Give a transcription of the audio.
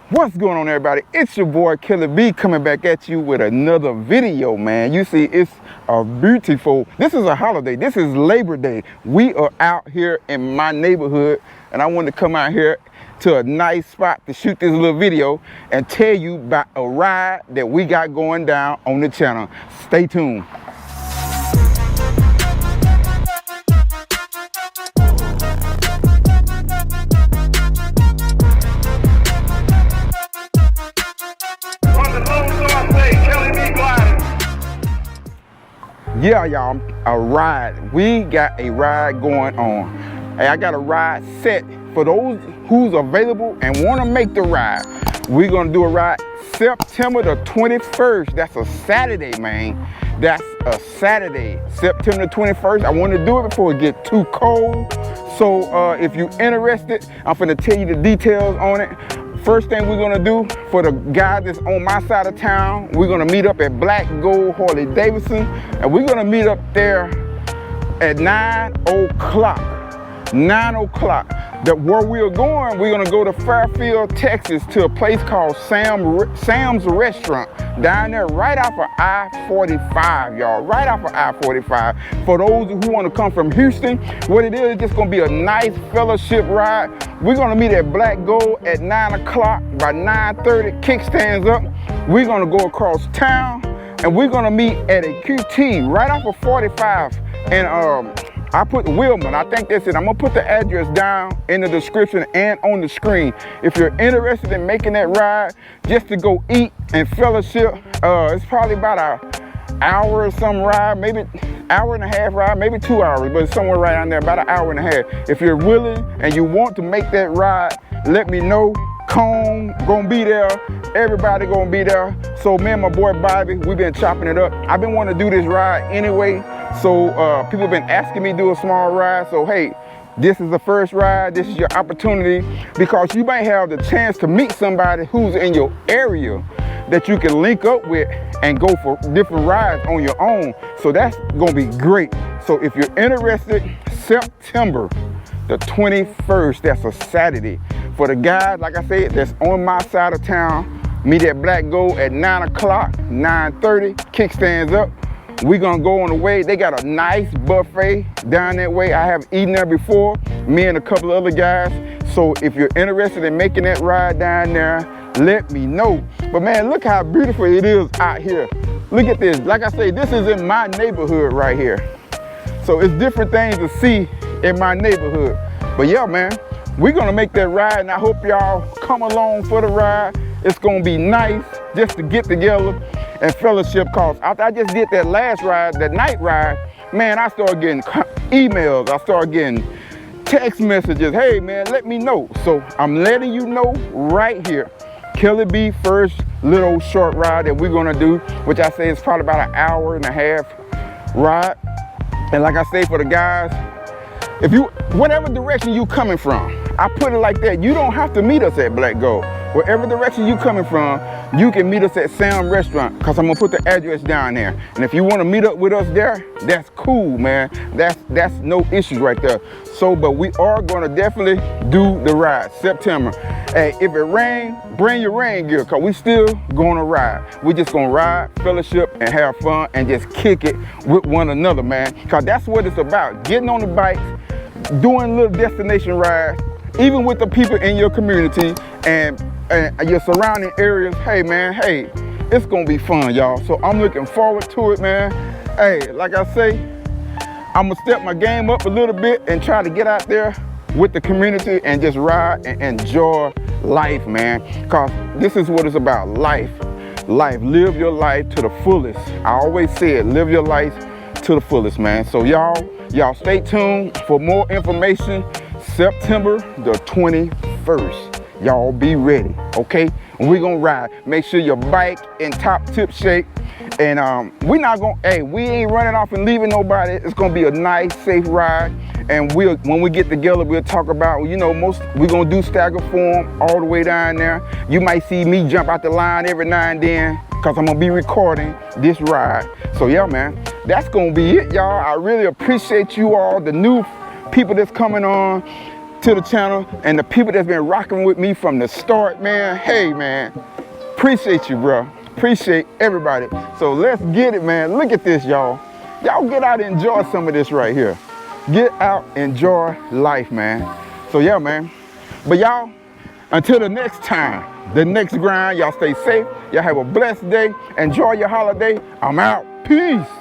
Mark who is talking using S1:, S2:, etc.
S1: What's going on, everybody? It's your boy Killer B coming back at you with another video, man. You see, it's a beautiful, this is a holiday, this is Labor Day. We are out here in my neighborhood, and I wanted to come out here to a nice spot to shoot this little video and tell you about a ride that we got going down on the channel. Stay tuned. Yeah, y'all, a ride. We got a ride going on. Hey, I got a ride set for those who's available and want to make the ride. We're gonna do a ride September the 21st. That's a Saturday, man. That's a Saturday, September the 21st. I want to do it before it gets too cold. So if you're interested, I'm gonna tell you the details on it. First thing we're gonna do for the guy that's on my side of town, we're gonna meet up at Black Gold Harley Davidson, and we're gonna meet up there at 9 o'clock. 9 o'clock. Where we're going, we're gonna go to Fairfield, Texas, to a place called Sam's Restaurant down there right off of I-45, y'all. Right off of I-45. For those who want to come from Houston, what it is just gonna be a nice fellowship ride. We're gonna meet at Black Gold at 9 o'clock. By 9:30, kickstands up. We're gonna go across town, and we're gonna meet at a QT right off of 45. And I put Wilman, I think that's it. I'm gonna put the address down in the description and on the screen. If you're interested in making that ride, just to go eat and fellowship, it's probably about an hour or some ride, maybe hour and a half ride, maybe 2 hours, but it's somewhere right down there, about an hour and a half. If you're willing and you want to make that ride, let me know. Khrome gonna be there, everybody gonna be there. So me and my boy Bobby, we've been chopping it up. I've been wanting to do this ride anyway. So people have been asking me to do a small ride. So hey, this is the first ride. This is your opportunity, because you might have the chance to meet somebody who's in your area that you can link up with and go for different rides on your own. So that's gonna be great. So if you're interested, September the 21st, that's a Saturday. For the guys, like I said, that's on my side of town, meet at Black Gold at 9 o'clock, 9:30, kickstands up. We're gonna go on the way. They got a nice buffet down that way. I have eaten there before, me and a couple of other guys. So if you're interested in making that ride down there, let me know. But man, look how beautiful it is out here. Look at this. Like I say, this is in my neighborhood right here. So it's different things to see in my neighborhood. But yeah, man, we're gonna make that ride, and I hope y'all come along for the ride. It's gonna be nice just to get together and fellowship, cause after I just did that last ride, that night ride, man, I started getting emails, I started getting text messages. Hey man, let me know. So I'm letting you know right here. Killer B first little short ride that we're gonna do, which I say is probably about an hour and a half ride. And like I say, for the guys, if you, whatever direction you coming from, I put it like that, you don't have to meet us at Black Gold. Whatever direction you coming from, you can meet us at Sam's Restaurant, because I'm gonna put the address down there. And if you want to meet up with us there, that's cool, man. That's no issues right there. So, but we are gonna definitely do the ride September. Hey, if it rain, bring your rain gear, because we still gonna ride. We just gonna ride, fellowship, and have fun, and just kick it with one another, man. Because that's what it's about, getting on the bikes, doing little destination rides, even with the people in your community and your surrounding areas. Hey man, hey, it's gonna be fun, y'all. So I'm looking forward to it, man. Hey, like I say, I'm gonna step my game up a little bit and try to get out there with the community and just ride and enjoy life, man. Cause this is what it's about, life. Life, live your life to the fullest. I always say it, live your life to the fullest, man. So y'all stay tuned for more information. September the 21st. Y'all be ready, okay? And we're gonna ride. Make sure your bike in top tip shape. And we ain't running off and leaving nobody. It's gonna be a nice, safe ride. And when we get together, we'll talk about, you know, we're gonna do stagger form all the way down there. You might see me jump out the line every now and then, because I'm gonna be recording this ride. So yeah, man, that's gonna be it, y'all. I really appreciate you all, the new people that's coming on. to the channel and the people that's been rocking with me from the start, man. Hey, man, appreciate you, bro. Appreciate everybody. So let's get it, man. Look at this, y'all. Y'all get out and enjoy some of this right here. Get out, enjoy life, man. So yeah, man. But y'all, until the next time, the next grind, y'all stay safe. Y'all have a blessed day. Enjoy your holiday. I'm out. Peace.